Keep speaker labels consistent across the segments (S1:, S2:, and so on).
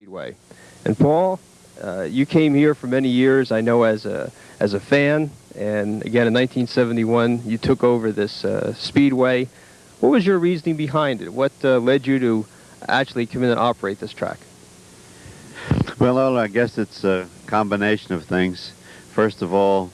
S1: Speedway. And Paul, you came here for many years, I know, as a fan, and again in 1971 you took over this Speedway. What was your reasoning behind it? What led you to actually come in and operate this track?
S2: Well, Earl, I guess it's a combination of things. First of all,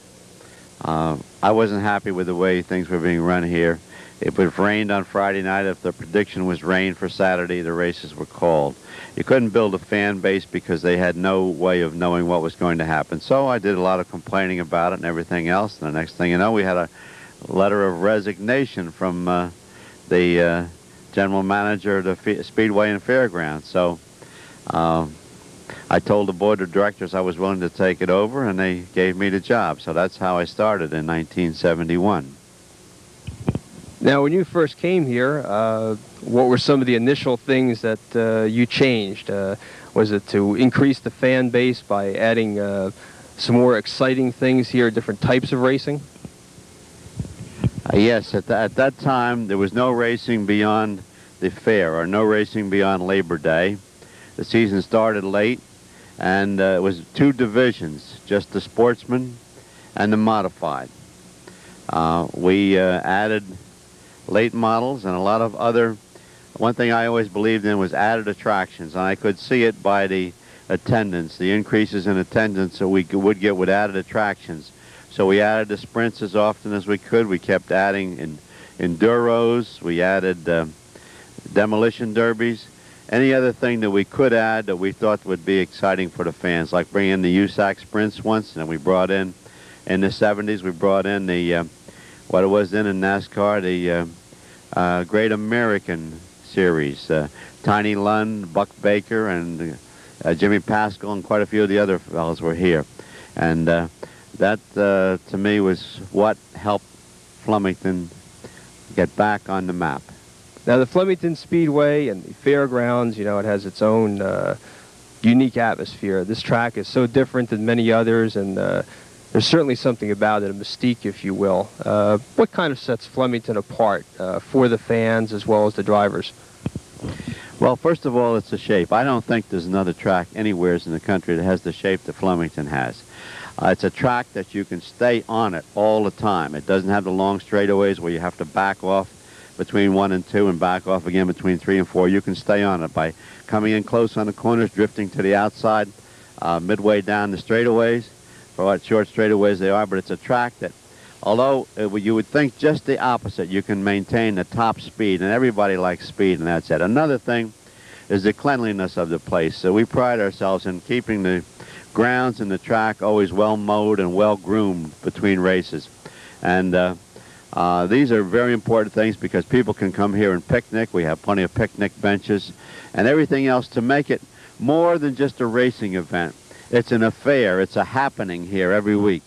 S2: I wasn't happy with the way things were being run here. If it rained on Friday night, if the prediction was rain for Saturday, the races were called. You couldn't build a fan base because they had no way of knowing what was going to happen. So I did a lot of complaining about it and everything else. And the next thing you know, we had a letter of resignation from the general manager of the Speedway and Fairgrounds. So I told the board of directors I was willing to take it over, and they gave me the job. So that's how I started in 1971.
S1: Now, when you first came here, what were some of the initial things that you changed? Was it to increase the fan base by adding some more exciting things here, different types of racing?
S2: Yes, at that time there was no racing beyond the fair, or no racing beyond Labor Day. The season started late, and it was two divisions, just the sportsman and the modified. We added late models and a lot of other. One thing I always believed in was added attractions, and I could see it by the attendance, the increases in attendance that we would get with added attractions. So we added the sprints as often as we could. We kept adding enduros. We added demolition derbies. Any other thing that we could add that we thought would be exciting for the fans, like bringing in the USAC sprints once, and we brought in the 70s, we brought in the what it was then in NASCAR, the Great American Series. Tiny Lund, Buck Baker, and Jimmy Pascal, and quite a few of the other fellows were here. And that, to me, was what helped Flemington get back on the map.
S1: Now, the Flemington Speedway and the Fairgrounds, you know, it has its own unique atmosphere. This track is so different than many others, and there's certainly something about it, a mystique, if you will. What kind of sets Flemington apart for the fans as well as the drivers?
S2: Well, first of all, it's the shape. I don't think there's another track anywhere in the country that has the shape that Flemington has. It's a track that you can stay on it all the time. It doesn't have the long straightaways where you have to back off between 1 and 2 and back off again between 3 and 4. You can stay on it by coming in close on the corners, drifting to the outside, midway down the straightaways, for what short straightaways they are. But it's a track that, although you would think just the opposite, you can maintain the top speed, and everybody likes speed, and that's it. Another thing is the cleanliness of the place. So we pride ourselves in keeping the grounds and the track always well mowed and well groomed between races. And these are very important things because people can come here and picnic. We have plenty of picnic benches and everything else to make it more than just a racing event. It's an affair. It's a happening here every week.